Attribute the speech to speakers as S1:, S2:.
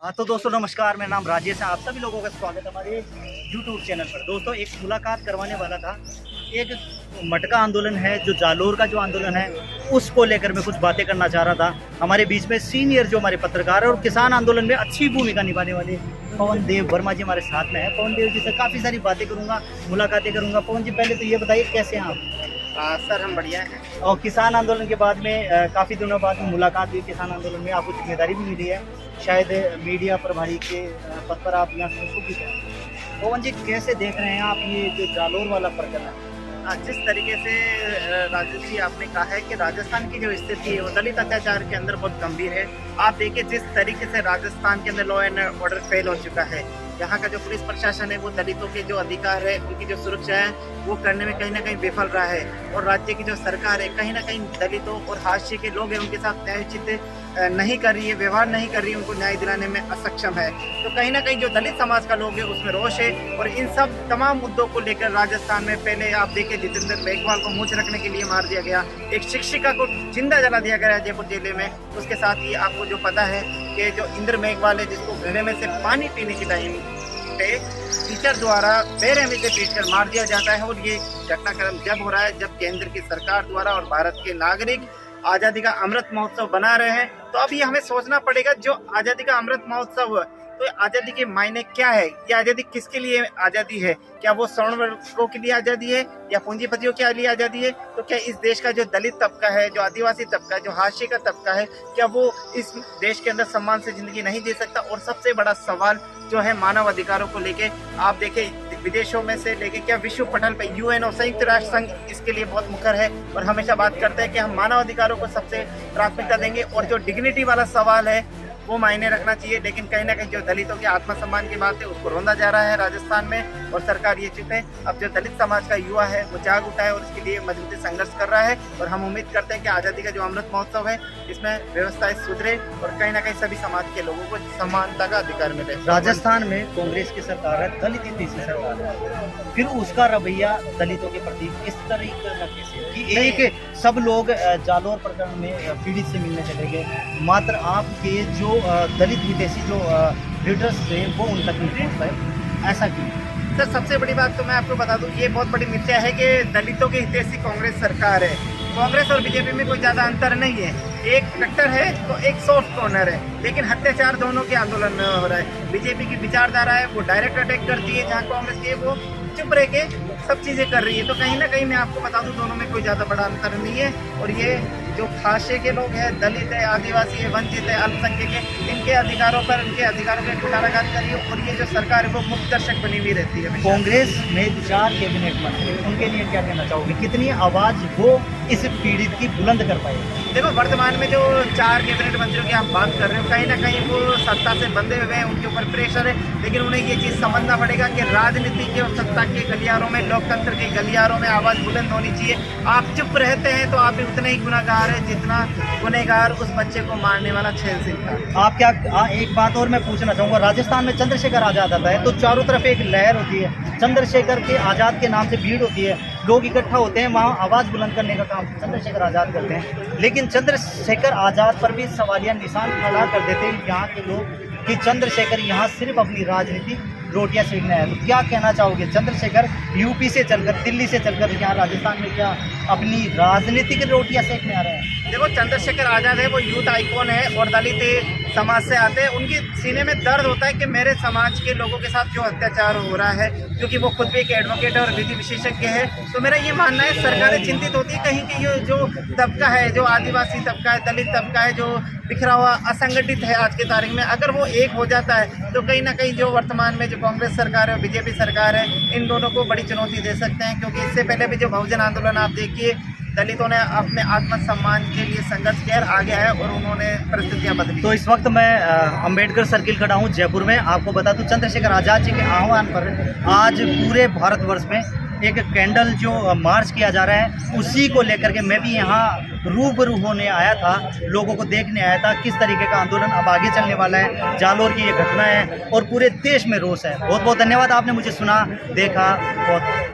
S1: हाँ तो दोस्तों नमस्कार, मेरा नाम राजेश है। आप सभी लोगों का स्वागत है हमारे YouTube चैनल पर। दोस्तों एक मुलाकात करवाने वाला था। एक मटका आंदोलन है जो जालोर का जो आंदोलन है उसको लेकर मैं कुछ बातें करना चाह रहा था। हमारे बीच में सीनियर जो हमारे पत्रकार है और किसान आंदोलन में अच्छी भूमिका निभाने वाले पवन देव वर्मा जी हमारे साथ में है। पवन देव जी से काफ़ी सारी बातें करूँगा, मुलाकातें करूँगा। पवन जी पहले तो ये बताइए कैसे हैं आप?
S2: सर हम बढ़िया हैं।
S1: और किसान आंदोलन के बाद में काफ़ी दिनों बाद में मुलाकात हुई। किसान आंदोलन में आपको जिम्मेदारी भी मिली है, शायद मीडिया प्रभारी के पद पर आप यहाँ से सुखी हैं। पवन जी कैसे देख रहे हैं आप ये जो जालोर वाला प्रकरण है?
S2: जिस तरीके से राजेश जी आपने कहा है कि राजस्थान की जो स्थिति है वो दलित अत्याचार के अंदर बहुत गंभीर है। आप देखिए जिस तरीके से राजस्थान के अंदर लॉ एंड ऑर्डर फेल हो चुका है। यहाँ का जो पुलिस प्रशासन है वो दलितों के जो अधिकार है उनकी जो सुरक्षा है वो करने में कहीं ना कहीं विफल रहा है। और राज्य की जो सरकार है कहीं ना कहीं दलितों और हाशिए के लोग हैं उनके साथ न्यायोचित नहीं कर रही है, व्यवहार नहीं कर रही है, उनको न्याय दिलाने में अक्षम है। तो कहीं ना कहीं जो दलित समाज का लोग है उसमें रोष है। और इन सब तमाम मुद्दों को लेकर राजस्थान में पहले आप देखिए जितेंद्र मेघवाल को मूंछ रखने के लिए मार दिया गया, एक शिक्षिका को जिंदा जला दिया गया जयपुर जिले में। उसके साथ ही आपको जो पता है कि जो इंद्र मेघवाल है जिसको घड़े में से पानी पीने की टाइम पे टीचर द्वारा बेरहमी से पीटकर मार दिया जाता है। और ये घटनाक्रम जब हो रहा है जब केंद्र की सरकार द्वारा और भारत के नागरिक आज़ादी का अमृत महोत्सव बना रहे हैं। तो अब ये हमें सोचना पड़ेगा जो आज़ादी का अमृत महोत्सव तो आज़ादी के मायने क्या है, ये आज़ादी किसके लिए आज़ादी है? क्या वो स्वर्ण वर्गों के लिए आज़ादी है या पूंजीपतियों के लिए आज़ादी है? तो क्या इस देश का जो दलित तबका है, जो आदिवासी तबका है, जो हाशिए का तबका है, क्या वो इस देश के अंदर सम्मान से जिंदगी नहीं जी सकता? और सबसे बड़ा सवाल जो है मानव अधिकारों को लेके, आप देखें विदेशों में से लेके क्या विश्व पटल पे यूएन और संयुक्त राष्ट्र संघ इसके लिए बहुत मुखर है और हमेशा बात करते हैं कि हम मानव अधिकारों को सबसे प्राथमिकता देंगे। और जो डिग्निटी वाला सवाल है वो मायने रखना चाहिए। लेकिन कहीं ना कहीं जो दलितों के आत्मसम्मान की बात है उसको रोंदा जा रहा है राजस्थान में और सरकार ये चुप है। अब जो दलित समाज का युवा है वो जाग उठा है और इसके लिए मजबूती संघर्ष कर रहा है। और हम उम्मीद करते हैं कि आज़ादी का जो अमृत महोत्सव है इसमें व्यवस्थाएं सुधरे और कहीं ना कहीं सभी समाज के लोगों को समानता का अधिकार मिले।
S1: राजस्थान में कांग्रेस की सरकार है, दलित हितैषी सरकार है, फिर उसका रवैया दलितों के प्रति इस तरीके का कैसे कि एक सब लोग जालोर प्रकरण में पीड़ित से मिलने चले गए, मात्र आपके जो दलित हितैषी जो लीडर्स थे वो उन तक नहीं पहुंच पाए, ऐसा क्यों?
S2: सर सबसे बड़ी बात तो मैं आपको बता दूं, ये बहुत बड़ी मिथ्या है कि दलितों के हितैषी कांग्रेस सरकार है। कांग्रेस और बीजेपी में कोई ज़्यादा अंतर नहीं है, एक कट्टर है तो एक सॉफ्ट कॉर्नर है, लेकिन अत्याचार दोनों के आंदोलन में हो रहा है। बीजेपी की विचारधारा है वो डायरेक्ट अटैक करती है, जहाँ कांग्रेस की वो चुप रह के सब चीज़ें कर रही है। तो कहीं ना कहीं मैं आपको बता दूं दोनों में कोई ज़्यादा बड़ा अंतर नहीं है। और ये जो हाशिए के लोग हैं, दलित है, आदिवासी है, वंचित है, अल्पसंख्यक है, इनके अधिकारों पर इनके अधिकारों पर कुठाराघात करिए। और ये जो सरकार है वो मुक्त दर्शक बनी हुई रहती है।
S1: कांग्रेस में 4 कैबिनेट मंत्री, उनके लिए क्या कहना चाहोगे? कितनी आवाज़ वो इस पीड़ित की बुलंद कर पाए?
S2: देखो वर्तमान में जो 4 कैबिनेट मंत्रियों की आप बात कर रहे हो कहीं ना कहीं वो सत्ता से बंधे हुए हैं, उनके ऊपर प्रेशर है। लेकिन उन्हें ये चीज़ समझना पड़ेगा कि राजनीति के और सत्ता के गलियारों में, लोकतंत्र के गलियारों में आवाज़ बुलंद होनी चाहिए। आप चुप रहते हैं तो आप भी उतने ही गुनहगार हैं जितना गुनहगार उस बच्चे को मारने वाला छैल सिंह था।
S1: आप क्या एक बात और मैं पूछना चाहूँगा, राजस्थान में चंद्रशेखर आज़ाद आता है तो चारों तरफ एक लहर होती है, चंद्रशेखर के आज़ाद के नाम से भीड़ होती है, लोग इकट्ठा होते हैं, वहाँ आवाज़ बुलंद करने का काम चंद्रशेखर आज़ाद करते हैं। लेकिन चंद्रशेखर आज़ाद पर भी सवालिया निशान खड़ा कर देते हैं यहाँ के लोग कि चंद्रशेखर यहाँ सिर्फ अपनी राजनीति रोटियां सेकने आया। तो क्या कहना चाहोगे, चंद्रशेखर यूपी से चलकर, दिल्ली से चलकर यहाँ राजस्थान में क्या अपनी राजनीतिक रोटियां सेकने आ रहे हैं?
S2: देखो चंद्रशेखर आज़ाद है वो यूथ आइकॉन है और दलित समाज से आते हैं। उनके सीने में दर्द होता है कि मेरे समाज के लोगों के साथ जो अत्याचार हो रहा है, क्योंकि वो खुद भी एक एडवोकेट है और विधि विशेषज्ञ है। तो मेरा ये मानना है सरकारें चिंतित होती है कहीं कि ये जो तबका है, जो आदिवासी तबका है, दलित तबका है, जो बिखरा हुआ असंगठित है आज की तारीख में, अगर वो एक हो जाता है तो कहीं ना कहीं जो वर्तमान में जो कांग्रेस सरकार है और बीजेपी सरकार है इन दोनों को बड़ी चुनौती दे सकते हैं। क्योंकि इससे पहले भी जो बहुजन आंदोलन आप देखिए, दलितों ने अपने आत्मसम्मान के लिए संघर्ष किया, आगे आए और उन्होंने परिस्थितियां बदली।
S1: तो इस वक्त मैं अंबेडकर सर्किल खड़ा हूँ जयपुर में। आपको बता दूँ चंद्रशेखर आज़ाद जी के आह्वान पर आज पूरे भारतवर्ष में एक कैंडल जो मार्च किया जा रहा है, उसी को लेकर के मैं भी यहाँ रूबरू होने आया था, लोगों को देखने आया था किस तरीके का आंदोलन अब आगे चलने वाला है। जालोर की ये घटना है और पूरे देश में रोष है। बहुत बहुत धन्यवाद, आपने मुझे सुना, देखा, बहुत